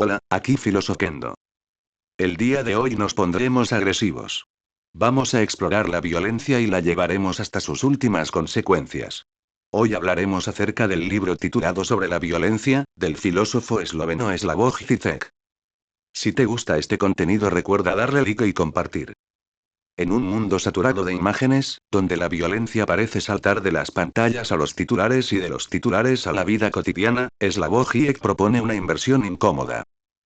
Hola, aquí Filosofendo. El día de hoy nos pondremos agresivos. Vamos a explorar la violencia y la llevaremos hasta sus últimas consecuencias. Hoy hablaremos acerca del libro titulado Sobre la violencia, del filósofo esloveno Slavoj Žižek. Si te gusta este contenido, recuerda darle like y compartir. En un mundo saturado de imágenes, donde la violencia parece saltar de las pantallas a los titulares y de los titulares a la vida cotidiana, Slavoj Žižek propone una inversión incómoda.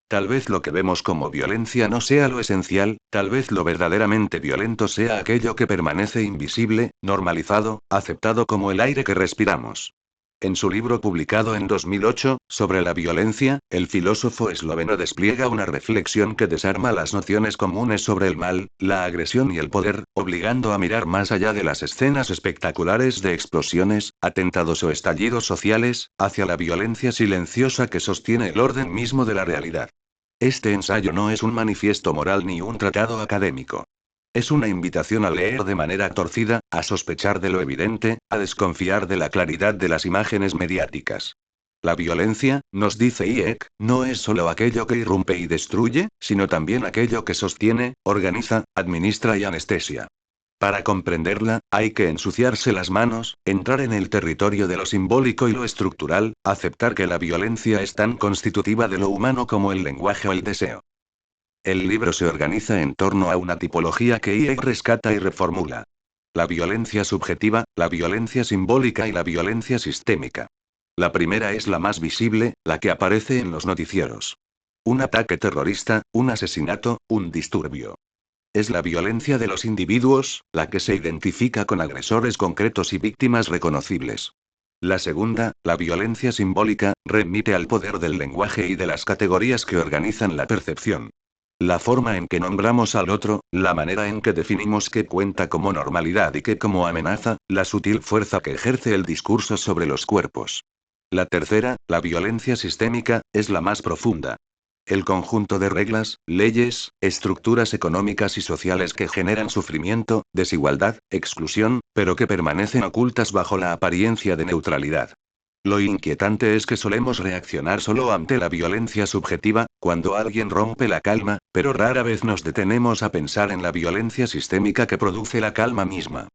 Tal vez lo que vemos como violencia no sea lo esencial, tal vez lo verdaderamente violento sea aquello que permanece invisible, normalizado, aceptado como el aire que respiramos. En su libro publicado en 2008, Sobre la violencia, el filósofo esloveno despliega una reflexión que desarma las nociones comunes sobre el mal, la agresión y el poder, obligando a mirar más allá de las escenas espectaculares de explosiones, atentados o estallidos sociales, hacia la violencia silenciosa que sostiene el orden mismo de la realidad. Este ensayo no es un manifiesto moral ni un tratado académico. Es una invitación a leer de manera torcida, a sospechar de lo evidente, a desconfiar de la claridad de las imágenes mediáticas. La violencia, nos dice Hayek, no es solo aquello que irrumpe y destruye, sino también aquello que sostiene, organiza, administra y anestesia. Para comprenderla, hay que ensuciarse las manos, entrar en el territorio de lo simbólico y lo estructural, aceptar que la violencia es tan constitutiva de lo humano como el lenguaje o el deseo. El libro se organiza en torno a una tipología que Hayek rescata y reformula. La violencia subjetiva, la violencia simbólica y la violencia sistémica. La primera es la más visible, la que aparece en los noticieros. Un ataque terrorista, un asesinato, un disturbio. Es la violencia de los individuos, la que se identifica con agresores concretos y víctimas reconocibles. La segunda, la violencia simbólica, remite al poder del lenguaje y de las categorías que organizan la percepción. La forma en que nombramos al otro, la manera en que definimos qué cuenta como normalidad y qué como amenaza, la sutil fuerza que ejerce el discurso sobre los cuerpos. La tercera, la violencia sistémica, es la más profunda. El conjunto de reglas, leyes, estructuras económicas y sociales que generan sufrimiento, desigualdad, exclusión, pero que permanecen ocultas bajo la apariencia de neutralidad. Lo inquietante es que solemos reaccionar solo ante la violencia subjetiva, cuando alguien rompe la calma, pero rara vez nos detenemos a pensar en la violencia sistémica que produce la calma misma.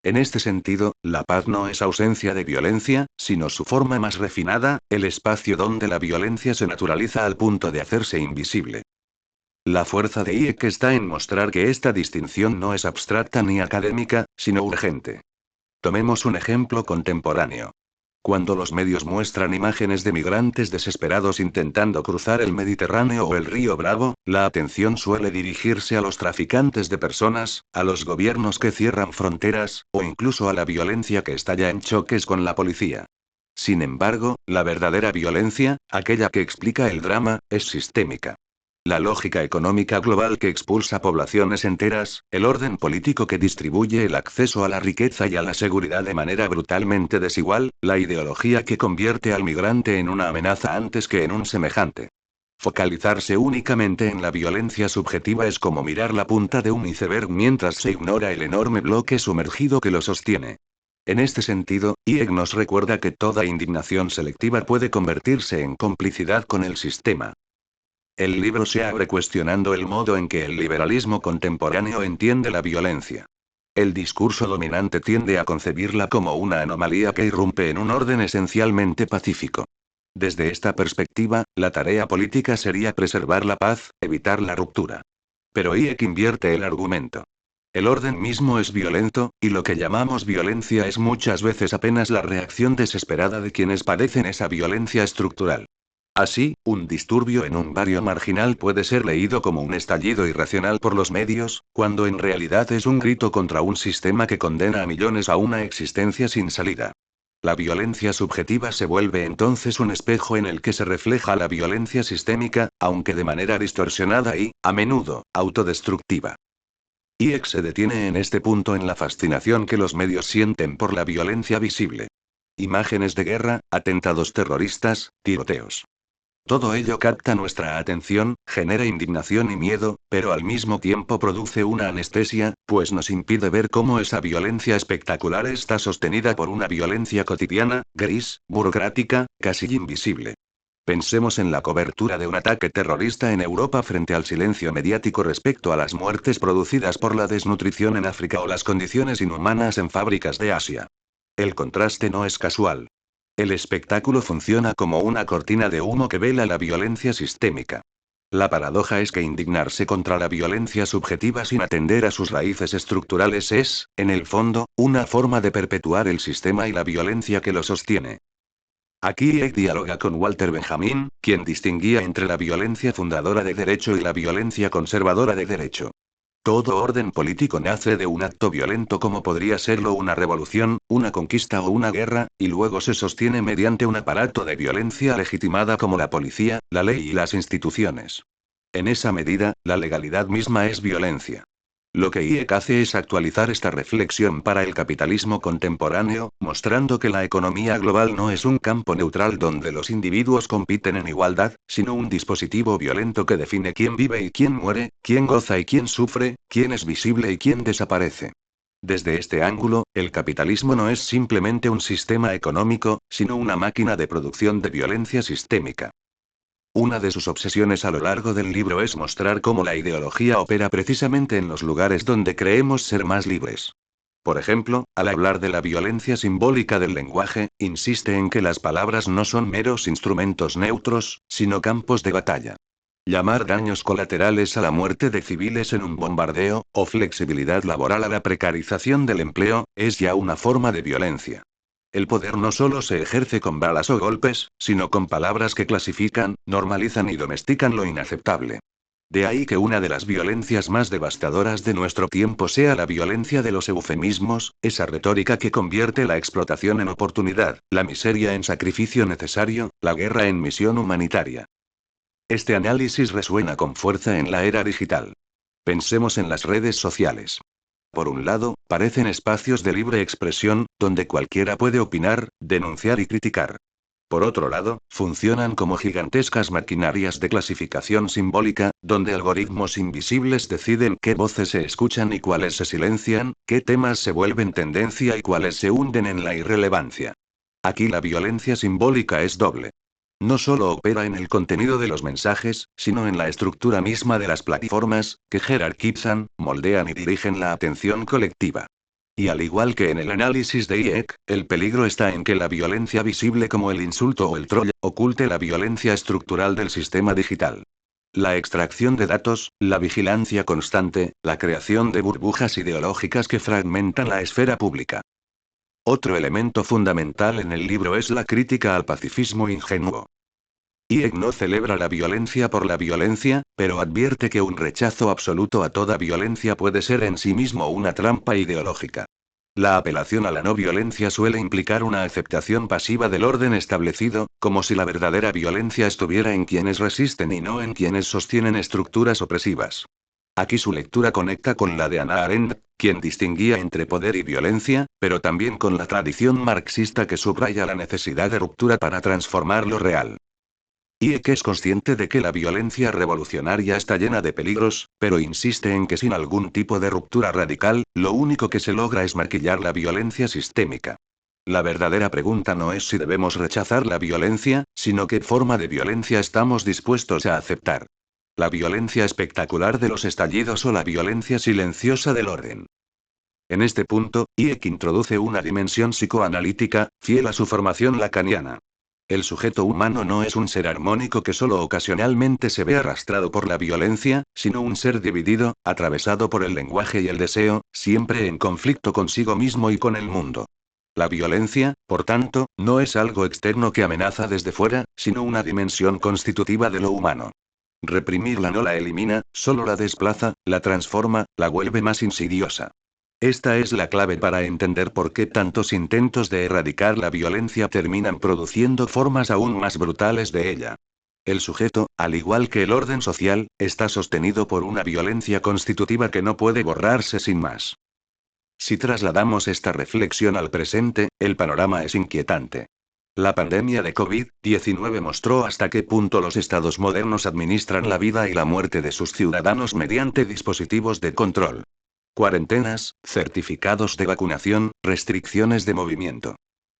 En este sentido, la paz no es ausencia de violencia, sino su forma más refinada, el espacio donde la violencia se naturaliza al punto de hacerse invisible. La fuerza de Hayek está en mostrar que esta distinción no es abstracta ni académica, sino urgente. Tomemos un ejemplo contemporáneo. Cuando los medios muestran imágenes de migrantes desesperados intentando cruzar el Mediterráneo o el río Bravo, la atención suele dirigirse a los traficantes de personas, a los gobiernos que cierran fronteras, o incluso a la violencia que estalla en choques con la policía. Sin embargo, la verdadera violencia, aquella que explica el drama, es sistémica. La lógica económica global que expulsa poblaciones enteras, el orden político que distribuye el acceso a la riqueza y a la seguridad de manera brutalmente desigual, la ideología que convierte al migrante en una amenaza antes que en un semejante. Focalizarse únicamente en la violencia subjetiva es como mirar la punta de un iceberg mientras se ignora el enorme bloque sumergido que lo sostiene. En este sentido, Hayek nos recuerda que toda indignación selectiva puede convertirse en complicidad con el sistema. El libro se abre cuestionando el modo en que el liberalismo contemporáneo entiende la violencia. El discurso dominante tiende a concebirla como una anomalía que irrumpe en un orden esencialmente pacífico. Desde esta perspectiva, la tarea política sería preservar la paz, evitar la ruptura. Pero Hayek invierte el argumento. El orden mismo es violento, y lo que llamamos violencia es muchas veces apenas la reacción desesperada de quienes padecen esa violencia estructural. Así, un disturbio en un barrio marginal puede ser leído como un estallido irracional por los medios, cuando en realidad es un grito contra un sistema que condena a millones a una existencia sin salida. La violencia subjetiva se vuelve entonces un espejo en el que se refleja la violencia sistémica, aunque de manera distorsionada y, a menudo, autodestructiva. Hayek se detiene en este punto en la fascinación que los medios sienten por la violencia visible. Imágenes de guerra, atentados terroristas, tiroteos. Todo ello capta nuestra atención, genera indignación y miedo, pero al mismo tiempo produce una anestesia, pues nos impide ver cómo esa violencia espectacular está sostenida por una violencia cotidiana, gris, burocrática, casi invisible. Pensemos en la cobertura de un ataque terrorista en Europa frente al silencio mediático respecto a las muertes producidas por la desnutrición en África o las condiciones inhumanas en fábricas de Asia. El contraste no es casual. El espectáculo funciona como una cortina de humo que vela la violencia sistémica. La paradoja es que indignarse contra la violencia subjetiva sin atender a sus raíces estructurales es, en el fondo, una forma de perpetuar el sistema y la violencia que lo sostiene. Aquí Eck dialoga con Walter Benjamin, quien distinguía entre la violencia fundadora de derecho y la violencia conservadora de derecho. Todo orden político nace de un acto violento como podría serlo una revolución, una conquista o una guerra, y luego se sostiene mediante un aparato de violencia legitimada como la policía, la ley y las instituciones. En esa medida, la legalidad misma es violencia. Lo que IEC hace es actualizar esta reflexión para el capitalismo contemporáneo, mostrando que la economía global no es un campo neutral donde los individuos compiten en igualdad, sino un dispositivo violento que define quién vive y quién muere, quién goza y quién sufre, quién es visible y quién desaparece. Desde este ángulo, el capitalismo no es simplemente un sistema económico, sino una máquina de producción de violencia sistémica. Una de sus obsesiones a lo largo del libro es mostrar cómo la ideología opera precisamente en los lugares donde creemos ser más libres. Por ejemplo, al hablar de la violencia simbólica del lenguaje, insiste en que las palabras no son meros instrumentos neutros, sino campos de batalla. Llamar daños colaterales a la muerte de civiles en un bombardeo, o flexibilidad laboral a la precarización del empleo, es ya una forma de violencia. El poder no solo se ejerce con balas o golpes, sino con palabras que clasifican, normalizan y domestican lo inaceptable. De ahí que una de las violencias más devastadoras de nuestro tiempo sea la violencia de los eufemismos, esa retórica que convierte la explotación en oportunidad, la miseria en sacrificio necesario, la guerra en misión humanitaria. Este análisis resuena con fuerza en la era digital. Pensemos en las redes sociales. Por un lado, parecen espacios de libre expresión, donde cualquiera puede opinar, denunciar y criticar. Por otro lado, funcionan como gigantescas maquinarias de clasificación simbólica, donde algoritmos invisibles deciden qué voces se escuchan y cuáles se silencian, qué temas se vuelven tendencia y cuáles se hunden en la irrelevancia. Aquí la violencia simbólica es doble. No solo opera en el contenido de los mensajes, sino en la estructura misma de las plataformas, que jerarquizan, moldean y dirigen la atención colectiva. Y al igual que en el análisis de IEC, el peligro está en que la violencia visible como el insulto o el troll, oculte la violencia estructural del sistema digital. La extracción de datos, la vigilancia constante, la creación de burbujas ideológicas que fragmentan la esfera pública. Otro elemento fundamental en el libro es la crítica al pacifismo ingenuo. IEC no celebra la violencia por la violencia, pero advierte que un rechazo absoluto a toda violencia puede ser en sí mismo una trampa ideológica. La apelación a la no violencia suele implicar una aceptación pasiva del orden establecido, como si la verdadera violencia estuviera en quienes resisten y no en quienes sostienen estructuras opresivas. Aquí su lectura conecta con la de Hannah Arendt, quien distinguía entre poder y violencia, pero también con la tradición marxista que subraya la necesidad de ruptura para transformar lo real. IEC es consciente de que la violencia revolucionaria está llena de peligros, pero insiste en que sin algún tipo de ruptura radical, lo único que se logra es maquillar la violencia sistémica. La verdadera pregunta no es si debemos rechazar la violencia, sino qué forma de violencia estamos dispuestos a aceptar. La violencia espectacular de los estallidos o la violencia silenciosa del orden. En este punto, IEC introduce una dimensión psicoanalítica, fiel a su formación lacaniana. El sujeto humano no es un ser armónico que solo ocasionalmente se ve arrastrado por la violencia, sino un ser dividido, atravesado por el lenguaje y el deseo, siempre en conflicto consigo mismo y con el mundo. La violencia, por tanto, no es algo externo que amenaza desde fuera, sino una dimensión constitutiva de lo humano. Reprimirla no la elimina, solo la desplaza, la transforma, la vuelve más insidiosa. Esta es la clave para entender por qué tantos intentos de erradicar la violencia terminan produciendo formas aún más brutales de ella. El sujeto, al igual que el orden social, está sostenido por una violencia constitutiva que no puede borrarse sin más. Si trasladamos esta reflexión al presente, el panorama es inquietante. La pandemia de COVID-19 mostró hasta qué punto los estados modernos administran la vida y la muerte de sus ciudadanos mediante dispositivos de control. Cuarentenas, certificados de vacunación, restricciones de movimiento.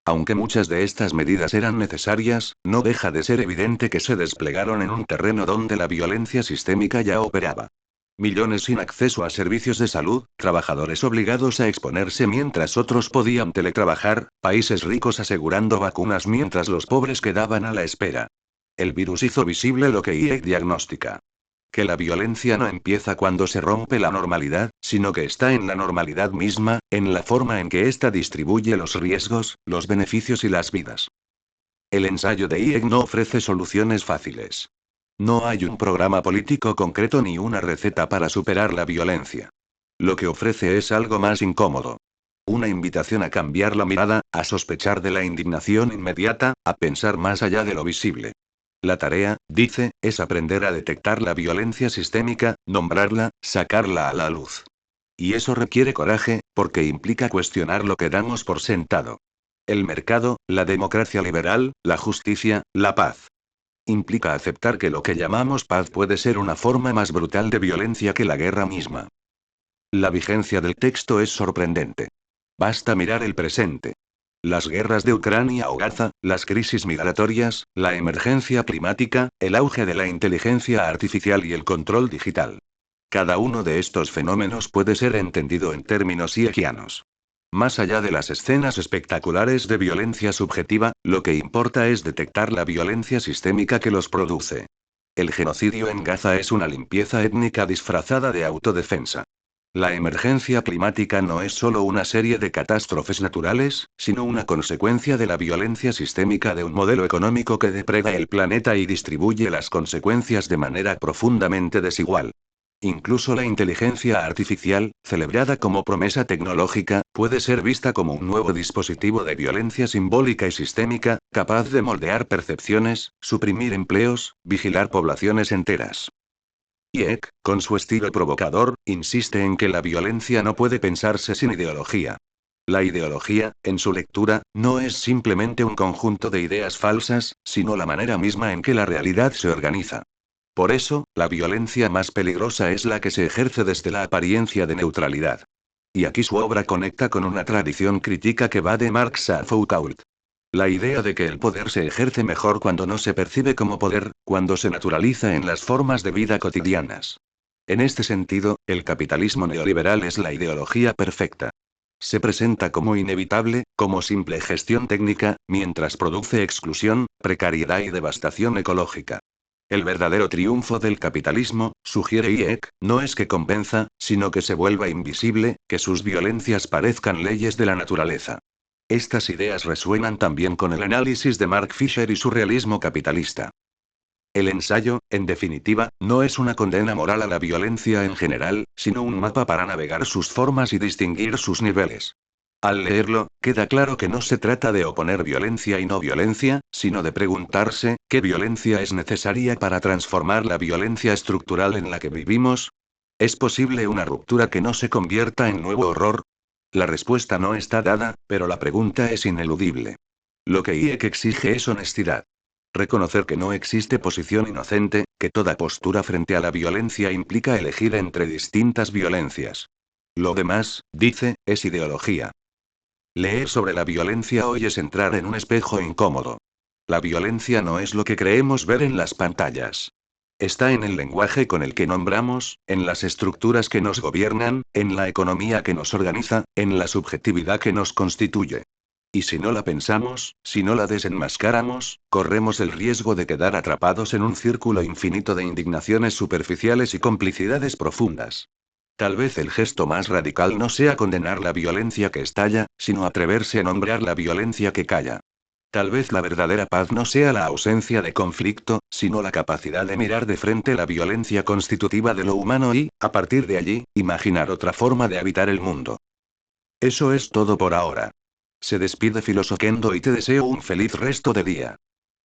Aunque muchas de estas medidas eran necesarias, no deja de ser evidente que se desplegaron en un terreno donde la violencia sistémica ya operaba. Millones sin acceso a servicios de salud, trabajadores obligados a exponerse mientras otros podían teletrabajar, países ricos asegurando vacunas mientras los pobres quedaban a la espera. El virus hizo visible lo que IEC diagnostica. Que la violencia no empieza cuando se rompe la normalidad, sino que está en la normalidad misma, en la forma en que ésta distribuye los riesgos, los beneficios y las vidas. El ensayo de IEC no ofrece soluciones fáciles. No hay un programa político concreto ni una receta para superar la violencia. Lo que ofrece es algo más incómodo. Una invitación a cambiar la mirada, a sospechar de la indignación inmediata, a pensar más allá de lo visible. La tarea, dice, es aprender a detectar la violencia sistémica, nombrarla, sacarla a la luz. Y eso requiere coraje, porque implica cuestionar lo que damos por sentado. El mercado, la democracia liberal, la justicia, la paz. Implica aceptar que lo que llamamos paz puede ser una forma más brutal de violencia que la guerra misma. La vigencia del texto es sorprendente. Basta mirar el presente. Las guerras de Ucrania o Gaza, las crisis migratorias, la emergencia climática, el auge de la inteligencia artificial y el control digital. Cada uno de estos fenómenos puede ser entendido en términos iekianos. Más allá de las escenas espectaculares de violencia subjetiva, lo que importa es detectar la violencia sistémica que los produce. El genocidio en Gaza es una limpieza étnica disfrazada de autodefensa. La emergencia climática no es solo una serie de catástrofes naturales, sino una consecuencia de la violencia sistémica de un modelo económico que depreda el planeta y distribuye las consecuencias de manera profundamente desigual. Incluso la inteligencia artificial, celebrada como promesa tecnológica, puede ser vista como un nuevo dispositivo de violencia simbólica y sistémica, capaz de moldear percepciones, suprimir empleos, vigilar poblaciones enteras. IEC, con su estilo provocador, insiste en que la violencia no puede pensarse sin ideología. La ideología, en su lectura, no es simplemente un conjunto de ideas falsas, sino la manera misma en que la realidad se organiza. Por eso, la violencia más peligrosa es la que se ejerce desde la apariencia de neutralidad. Y aquí su obra conecta con una tradición crítica que va de Marx a Foucault. La idea de que el poder se ejerce mejor cuando no se percibe como poder, cuando se naturaliza en las formas de vida cotidianas. En este sentido, el capitalismo neoliberal es la ideología perfecta. Se presenta como inevitable, como simple gestión técnica, mientras produce exclusión, precariedad y devastación ecológica. El verdadero triunfo del capitalismo, sugiere IEC, no es que convenza, sino que se vuelva invisible, que sus violencias parezcan leyes de la naturaleza. Estas ideas resuenan también con el análisis de Mark Fisher y su realismo capitalista. El ensayo, en definitiva, no es una condena moral a la violencia en general, sino un mapa para navegar sus formas y distinguir sus niveles. Al leerlo, queda claro que no se trata de oponer violencia y no violencia, sino de preguntarse, ¿qué violencia es necesaria para transformar la violencia estructural en la que vivimos? ¿Es posible una ruptura que no se convierta en nuevo horror? La respuesta no está dada, pero la pregunta es ineludible. Lo que IEC exige es honestidad. Reconocer que no existe posición inocente, que toda postura frente a la violencia implica elegir entre distintas violencias. Lo demás, dice, es ideología. Leer sobre la violencia hoy es entrar en un espejo incómodo. La violencia no es lo que creemos ver en las pantallas. Está en el lenguaje con el que nombramos, en las estructuras que nos gobiernan, en la economía que nos organiza, en la subjetividad que nos constituye. Y si no la pensamos, si no la desenmascaramos, corremos el riesgo de quedar atrapados en un círculo infinito de indignaciones superficiales y complicidades profundas. Tal vez el gesto más radical no sea condenar la violencia que estalla, sino atreverse a nombrar la violencia que calla. Tal vez la verdadera paz no sea la ausencia de conflicto, sino la capacidad de mirar de frente la violencia constitutiva de lo humano y, a partir de allí, imaginar otra forma de habitar el mundo. Eso es todo por ahora. Se despide Filosoquendo y te deseo un feliz resto de día.